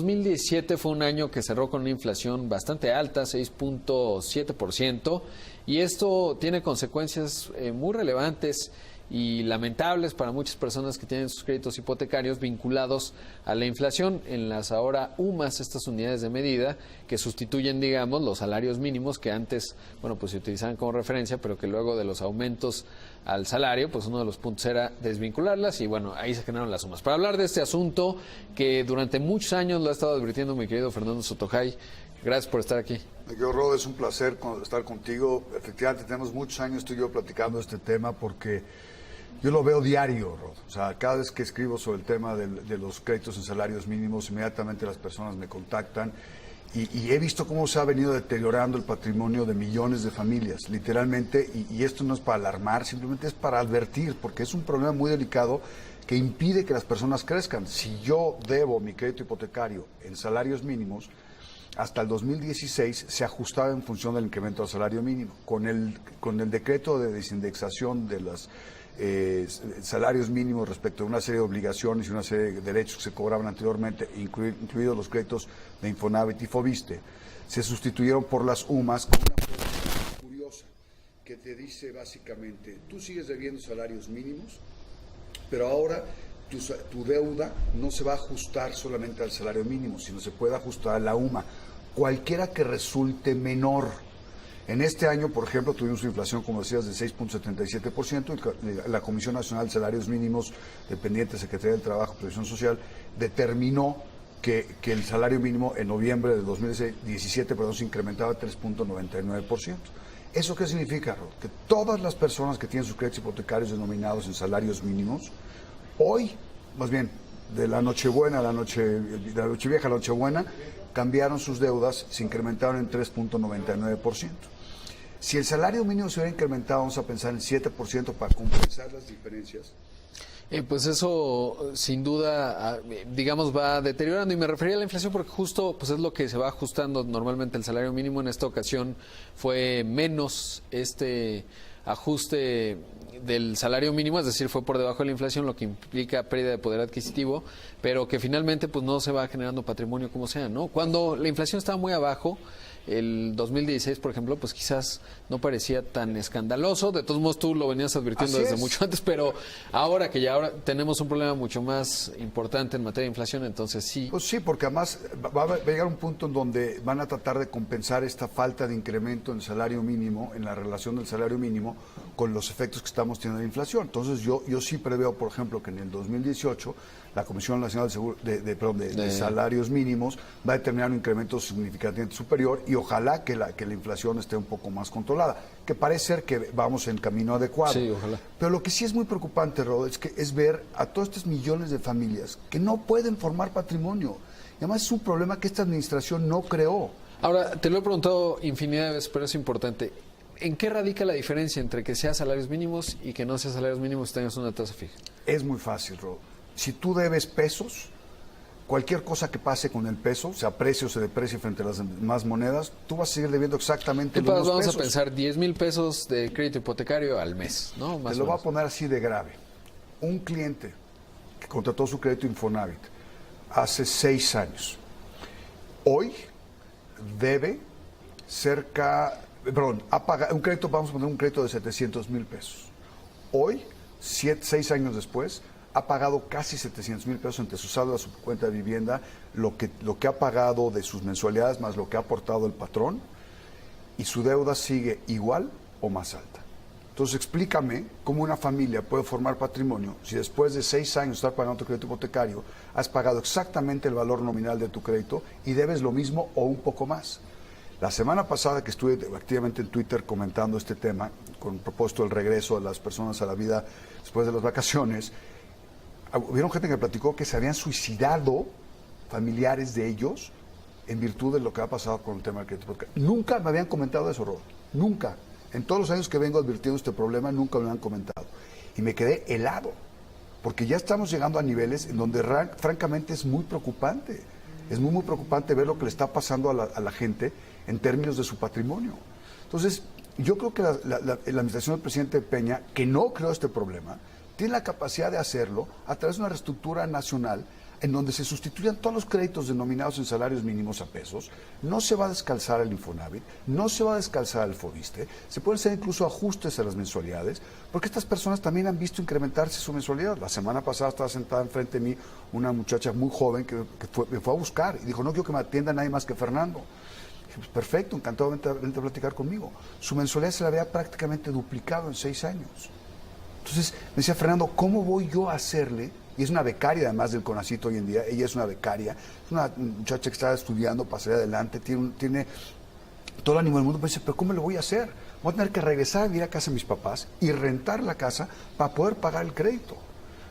2017 fue un año que cerró con una inflación bastante alta, 6.7%, y esto tiene consecuencias muy relevantes y lamentables para muchas personas que tienen sus créditos hipotecarios vinculados a la inflación en las ahora UMAS, estas unidades de medida que sustituyen, digamos, los salarios mínimos que antes, bueno, pues se utilizaban como referencia, pero que luego de los aumentos al salario, pues uno de los puntos era desvincularlas y bueno, ahí se generaron las sumas. Para hablar de este asunto que durante muchos años lo ha estado advirtiendo mi querido Fernando Sotogay, gracias por estar aquí. Rod, es un placer estar contigo. Efectivamente, tenemos muchos años tú y yo platicando este tema porque yo lo veo diario, Rod. O sea, cada vez que escribo sobre el tema de los créditos en salarios mínimos, inmediatamente las personas me contactan y he visto cómo se ha venido deteriorando el patrimonio de millones de familias, literalmente, y esto no es para alarmar, simplemente es para advertir, porque es un problema muy delicado que impide que las personas crezcan. Si yo debo mi crédito hipotecario en salarios mínimos, hasta el 2016 se ajustaba en función del incremento del salario mínimo. Con el decreto de desindexación de los salarios mínimos respecto a una serie de obligaciones y una serie de derechos que se cobraban anteriormente, incluidos los créditos de Infonavit y Fobiste, se sustituyeron por las UMAS con una política curiosa que te dice básicamente, tú sigues debiendo salarios mínimos, pero ahora tu deuda no se va a ajustar solamente al salario mínimo, sino se puede ajustar a la UMA, cualquiera que resulte menor. En este año, por ejemplo, tuvimos una inflación, como decías, de 6.77%, y la Comisión Nacional de Salarios Mínimos, dependiente de Secretaría del Trabajo y Previsión Social, determinó que el salario mínimo en noviembre de 2017 se incrementaba 3.99%. ¿Eso qué significa, Rod? Que todas las personas que tienen sus créditos hipotecarios denominados en salarios mínimos, hoy, más bien, de la Nochevieja a la Nochebuena, cambiaron sus deudas, se incrementaron en 3.99%. Si el salario mínimo se hubiera incrementado, vamos a pensar en 7% para compensar las diferencias. Pues eso sin duda, digamos, va deteriorando, y me refería a la inflación porque justo pues es lo que se va ajustando normalmente el salario mínimo. En esta ocasión fue menos este ajuste del salario mínimo, es decir, fue por debajo de la inflación, lo que implica pérdida de poder adquisitivo, pero que finalmente pues no se va generando patrimonio como sea, ¿no? Cuando la inflación estaba muy abajo, el 2016, por ejemplo, pues quizás no parecía tan escandaloso. De todos modos, tú lo venías advirtiendo desde mucho antes, pero ahora que ya tenemos un problema mucho más importante en materia de inflación, entonces sí. Pues sí, porque además va a llegar un punto en donde van a tratar de compensar esta falta de incremento en el salario mínimo, en la relación del salario mínimo, con los efectos que estamos teniendo de inflación. Entonces yo sí preveo, por ejemplo, que en el 2018 la Comisión Nacional de Salarios Mínimos va a determinar un incremento significativamente superior y ojalá que la inflación esté un poco más controlada, que parece ser que vamos en camino adecuado. Sí, ojalá. Pero lo que sí es muy preocupante, Rod, es ver a todos estos millones de familias que no pueden formar patrimonio. Y además es un problema que esta administración no creó. Ahora, te lo he preguntado infinidad de veces, pero es importante. ¿En qué radica la diferencia entre que sea salarios mínimos y que no sea salarios mínimos y tengas una tasa fija? Es muy fácil, Rod. Si tú debes pesos, cualquier cosa que pase con el peso, se aprecie o se deprecie frente a las demás monedas, tú vas a seguir debiendo exactamente los mismos Vamos pesos. a pensar 10,000 pesos de crédito hipotecario al mes, ¿no? Más Te lo voy a poner así de grave. Un cliente que contrató su crédito Infonavit hace 6 años, hoy debe ha pagado un crédito, vamos a poner un crédito de 700,000 pesos. Hoy, 6 años después, ha pagado casi 700,000 pesos entre su saldo a su cuenta de vivienda, lo que ha pagado de sus mensualidades más lo que ha aportado el patrón, y su deuda sigue igual o más alta. Entonces explícame cómo una familia puede formar patrimonio si después de 6 años de estar pagando tu crédito hipotecario has pagado exactamente el valor nominal de tu crédito y debes lo mismo o un poco más. La semana pasada que estuve activamente en Twitter comentando este tema, con propósito del regreso de las personas a la vida después de las vacaciones, hubieron gente que platicó que se habían suicidado familiares de ellos en virtud de lo que ha pasado con el tema del crédito hipotecario. Nunca me habían comentado eso, Rod. Nunca. En todos los años que vengo advirtiendo este problema, nunca me lo han comentado. Y me quedé helado, porque ya estamos llegando a niveles en donde francamente es muy preocupante. Es muy preocupante ver lo que le está pasando a la gente en términos de su patrimonio. Entonces, yo creo que la administración del presidente Peña, que no creó este problema, tiene la capacidad de hacerlo a través de una reestructura nacional en donde se sustituyan todos los créditos denominados en salarios mínimos a pesos, no se va a descalzar el Infonavit, no se va a descalzar el Fobiste, se pueden hacer incluso ajustes a las mensualidades, porque estas personas también han visto incrementarse su mensualidad. La semana pasada estaba sentada enfrente de mí una muchacha muy joven que me fue a buscar y dijo, no quiero que me atienda nadie más que Fernando. Dije, pues perfecto, encantado, vente a platicar conmigo. Su mensualidad se la había prácticamente duplicado en 6 años. Entonces me decía, Fernando, ¿cómo voy yo a hacerle? Y es una becaria además del CONACYT hoy en día, ella es una becaria, es una muchacha que está estudiando para salir adelante, tiene todo el ánimo del mundo, pero dice, pero ¿cómo lo voy a hacer? Voy a tener que regresar a vivir a casa de mis papás y rentar la casa para poder pagar el crédito.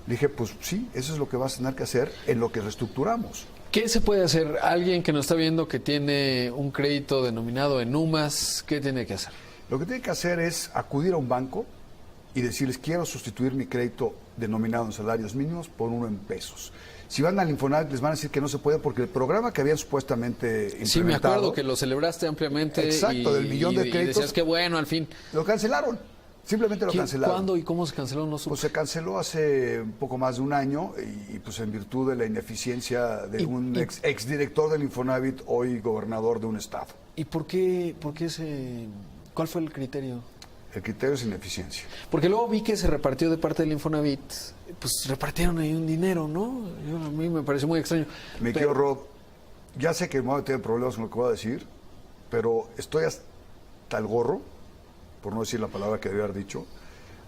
Le dije, pues sí, eso es lo que vas a tener que hacer en lo que reestructuramos. ¿Qué se puede hacer? Alguien que nos está viendo que tiene un crédito denominado en UMAS, ¿qué tiene que hacer? Lo que tiene que hacer es acudir a un banco y decirles, quiero sustituir mi crédito denominado en salarios mínimos por uno en pesos. Si van al Infonavit les van a decir que no se puede porque el programa que habían supuestamente implementado... Sí, me acuerdo que lo celebraste ampliamente. Exacto, del millón de créditos. Y decías que bueno, al fin. Lo cancelaron, simplemente lo cancelaron. ¿Cuándo y cómo se canceló? No supe. Pues se canceló hace un poco más de un año y pues en virtud de la ineficiencia de un exdirector del Infonavit, hoy gobernador de un estado. ¿Y por qué cuál fue el criterio? El criterio es ineficiencia. Porque luego vi que se repartió de parte del Infonavit, pues repartieron ahí un dinero, ¿no? A mí me pareció muy extraño. Me quiero, Rod, ya sé que me voy a tener problemas con lo que voy a decir, pero estoy hasta el gorro, por no decir la palabra que debía haber dicho,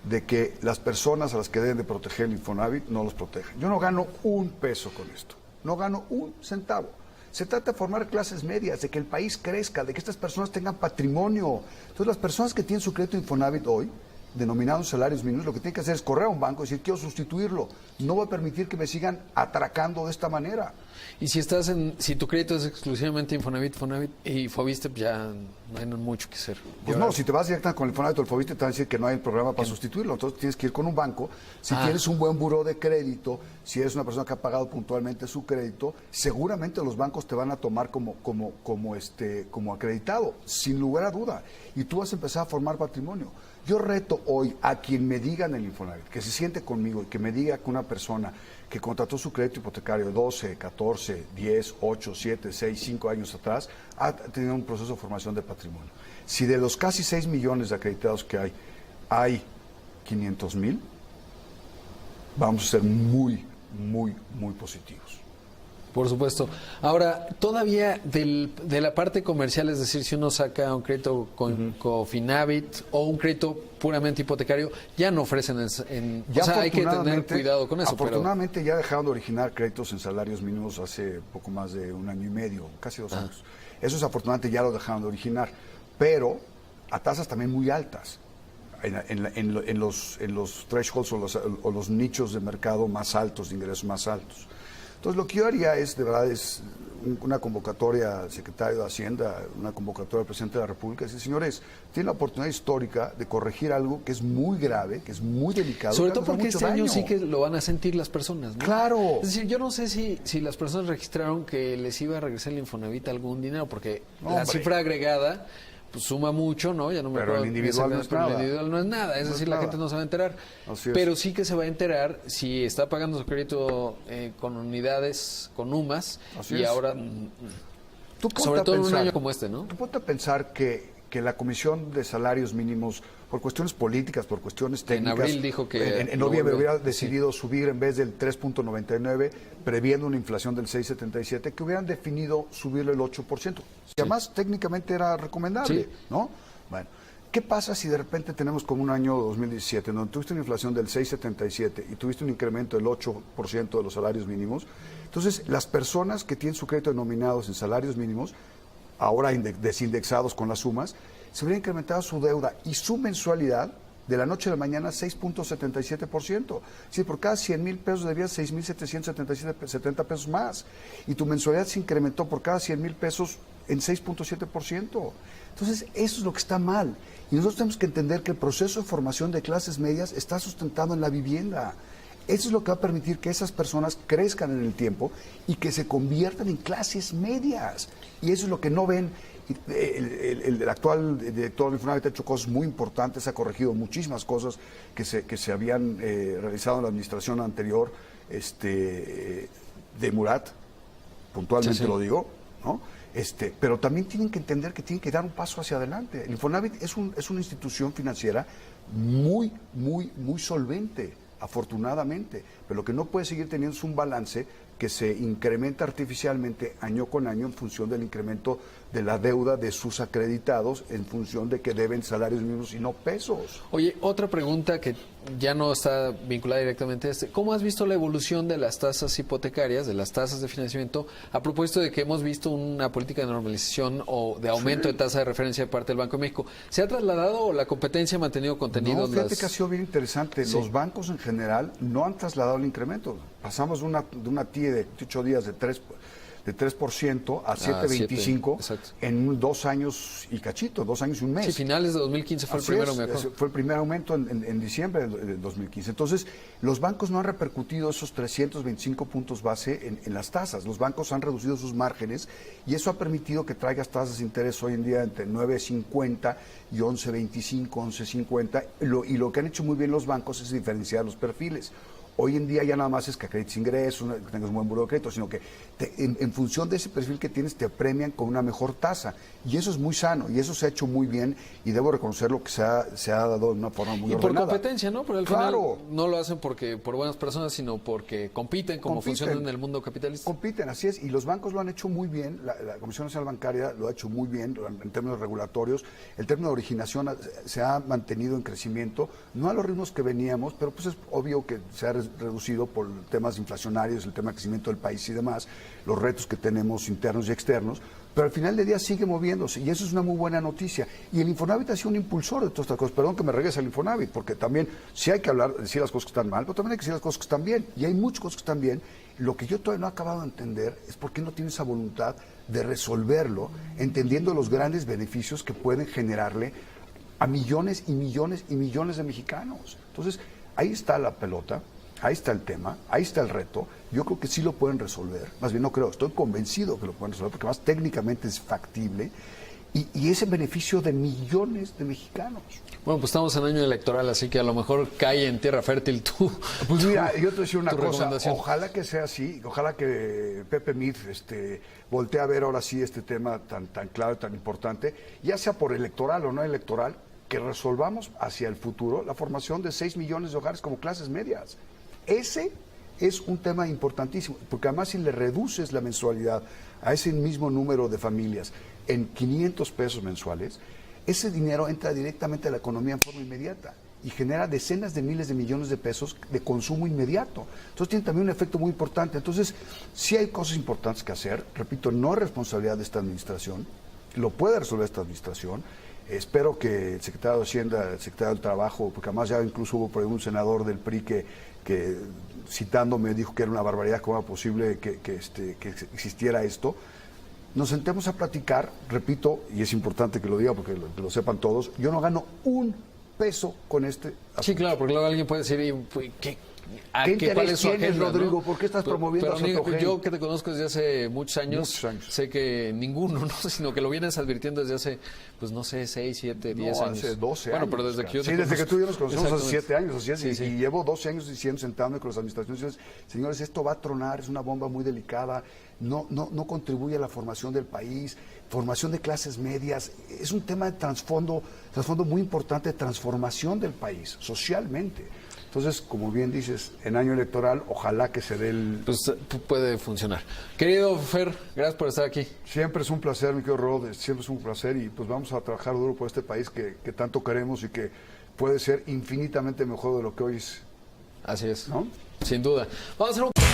de que las personas a las que deben de proteger el Infonavit no los protegen. Yo no gano un peso con esto, no gano un centavo. Se trata de formar clases medias, de que el país crezca, de que estas personas tengan patrimonio. Entonces, las personas que tienen su crédito Infonavit hoy, denominados salarios mínimos, lo que tienen que hacer es correr a un banco y decir, quiero sustituirlo. No voy a permitir que me sigan atracando de esta manera. Y si tu crédito es exclusivamente Infonavit y Fobiste, pues ya no hay mucho que hacer. Pues no, si te vas directamente con el Infonavit o el Fobiste, te van a decir que no hay el programa para sustituirlo. Entonces tienes que ir con un banco. Si tienes un buen buró de crédito, si eres una persona que ha pagado puntualmente su crédito, seguramente los bancos te van a tomar como acreditado, sin lugar a duda. Y tú vas a empezar a formar patrimonio. Yo reto hoy a quien me diga en el Infonavit, que se siente conmigo y que me diga que una persona que contrató su crédito hipotecario 12, 14, 10, 8, 7, 6, 5 años atrás, ha tenido un proceso de formación de patrimonio. Si de los casi 6 millones de acreditados que hay 500,000, vamos a ser muy, muy, muy positivos. Por supuesto. Ahora, todavía de la parte comercial, es decir, si uno saca un crédito con Cofinavit o un crédito puramente hipotecario, ya no ofrecen o sea, hay que tener cuidado con eso. Afortunadamente ya dejaron de originar créditos en salarios mínimos hace poco más de 1 año y medio, casi 2 años. Eso es afortunadamente ya lo dejaron de originar, pero a tasas también muy altas. En los thresholds o los nichos de mercado más altos, de ingresos más altos. Entonces, lo que yo haría es, de verdad, es una convocatoria al secretario de Hacienda, una convocatoria al presidente de la República, decir, señores, tienen la oportunidad histórica de corregir algo que es muy grave, que es muy delicado. Sobre todo porque este año sí que lo van a sentir las personas, ¿no? Claro. Es decir, yo no sé si las personas registraron que les iba a regresar el Infonavit algún dinero, porque la cifra agregada pues suma mucho, ¿no? Ya no me pero acuerdo. El individual no es nada. El individual no es nada, es decir, la gente no se va a enterar. Pero sí que se va a enterar si está pagando su crédito con unidades, con UMAS, y ahora, sobre todo en un año como este, ¿no? Tú ponte a pensar que la Comisión de Salarios Mínimos, por cuestiones políticas, por cuestiones técnicas, en abril dijo que en noviembre hubiera decidido subir en vez del 3.99, previendo una inflación del 6.77, que hubieran definido subirle el 8%. Y además técnicamente era recomendable, ¿no? Bueno, ¿qué pasa si de repente tenemos como un año 2017, donde tuviste una inflación del 6.77 y tuviste un incremento del 8% de los salarios mínimos? Entonces, las personas que tienen su crédito denominados en salarios mínimos, ahora desindexados con las sumas, se hubiera incrementado su deuda y su mensualidad de la noche a la mañana 6.77%. Es decir, por cada 100,000 pesos debías 6.770 pesos más. Y tu mensualidad se incrementó por cada 100,000 pesos en 6.7%. Entonces, eso es lo que está mal. Y nosotros tenemos que entender que el proceso de formación de clases medias está sustentado en la vivienda. Eso es lo que va a permitir que esas personas crezcan en el tiempo y que se conviertan en clases medias. Y eso es lo que no ven. El actual director del Infonavit ha hecho cosas muy importantes, ha corregido muchísimas cosas que se habían realizado en la administración anterior, de Murat, puntualmente Sí, sí. lo digo, ¿no? Pero también tienen que entender que tienen que dar un paso hacia adelante. El Infonavit es una institución financiera muy, muy, muy solvente, afortunadamente, pero lo que no puede seguir teniendo es un balance que se incrementa artificialmente año con año en función del incremento de la deuda de sus acreditados, en función de que deben salarios mínimos y no pesos. Oye, otra pregunta que ya no está vinculada directamente a ¿cómo has visto la evolución de las tasas hipotecarias, de las tasas de financiamiento, a propósito de que hemos visto una política de normalización o de aumento de tasa de referencia de parte del Banco de México? ¿Se ha trasladado o la competencia ha mantenido contenido? No, fíjate que ha sido bien interesante. Sí. Los bancos en general no han trasladado el incremento. Pasamos de una TIE de 8 días de 3% a 7.25 exacto. en 2 años y cachito, 2 años y un mes. Sí, finales de 2015 fue el Así primero, es, me acuerdo. ese fue el primer aumento en diciembre del 2015. Entonces, los bancos no han repercutido esos 325 puntos base en las tasas. Los bancos han reducido sus márgenes y eso ha permitido que traigas tasas de interés hoy en día entre 9.50 y 11.25, 11.50. Y lo que han hecho muy bien los bancos es diferenciar los perfiles. Hoy en día ya nada más es que acredites ingresos, que tengas un buen buró de crédito, sino que en función de ese perfil que tienes te premian con una mejor tasa. Y eso es muy sano, y eso se ha hecho muy bien, y debo reconocerlo que se ha dado de una forma muy ordenada. Y por competencia, ¿no? Pero al Claro. final no lo hacen por buenas personas, sino porque compiten como funcionan en el mundo capitalista. Compiten, así es, y los bancos lo han hecho muy bien, la Comisión Nacional Bancaria lo ha hecho muy bien en términos regulatorios, el término de originación se ha mantenido en crecimiento, no a los ritmos que veníamos, pero pues es obvio que se ha reducido por temas inflacionarios, el tema de crecimiento del país y demás, los retos que tenemos internos y externos, pero al final del día sigue moviéndose y eso es una muy buena noticia. Y el Infonavit ha sido un impulsor de todas estas cosas. Perdón que me regrese al Infonavit, porque también sí hay que decir las cosas que están mal, pero también hay que decir las cosas que están bien. Y hay muchas cosas que están bien. Lo que yo todavía no he acabado de entender es por qué no tiene esa voluntad de resolverlo, entendiendo los grandes beneficios que pueden generarle a millones y millones y millones de mexicanos. Entonces, ahí está la pelota. Ahí está el tema, ahí está el reto. Yo creo que sí lo pueden resolver. Más bien no creo, estoy convencido que lo pueden resolver porque más técnicamente es factible y es en beneficio de millones de mexicanos. Bueno, pues estamos en año electoral, así que a lo mejor cae en tierra fértil tú. Pues mira, yo te voy a decir una cosa, recomendación. ojalá que sea así, ojalá que Pepe Mid voltee a ver ahora sí este tema tan claro, tan importante, ya sea por electoral o no electoral, que resolvamos hacia el futuro la formación de 6 millones de hogares como clases medias. Ese es un tema importantísimo, porque además si le reduces la mensualidad a ese mismo número de familias en 500 pesos mensuales, ese dinero entra directamente a la economía en forma inmediata y genera decenas de miles de millones de pesos de consumo inmediato. Entonces tiene también un efecto muy importante. Entonces, sí hay cosas importantes que hacer. Repito, no es responsabilidad de esta administración, lo puede resolver esta administración. Espero que el secretario de Hacienda, el secretario del Trabajo, porque además ya incluso hubo por ahí un senador del PRI que citándome dijo que era una barbaridad, cómo era posible que existiera esto. Nos sentemos a platicar, repito, y es importante que lo diga porque lo sepan todos, yo no gano un peso con este asunto. Sí, claro, porque luego alguien puede decir, ¿cuál interés es su tienes, agenda, Rodrigo? ¿no? ¿Por qué estás promoviendo a Pero Sotogey? yo que te conozco desde hace muchos años, sé que ninguno, ¿no? Sino que lo vienes advirtiendo desde hace, pues no sé, 6, 7, 10 años. Hace 12 bueno, años. pero desde que yo te Sí, desde que tú y yo nos conocemos hace Exactamente. 7 años, así es, Sí, sí. y llevo 12 años diciendo, sentándome con las administraciones, señores, esto va a tronar, es una bomba muy delicada, no contribuye a la formación del país, formación de clases medias, es un tema de trasfondo muy importante de transformación del país, socialmente. Entonces, como bien dices, en año electoral, ojalá que se dé el... Pues puede funcionar. Querido Fer, gracias por estar aquí. Siempre es un placer, mi querido Rod, siempre es un placer y pues vamos a trabajar duro por este país que tanto queremos y que puede ser infinitamente mejor de lo que hoy es. Así es. ¿No? Sin duda. Vamos a hacer un...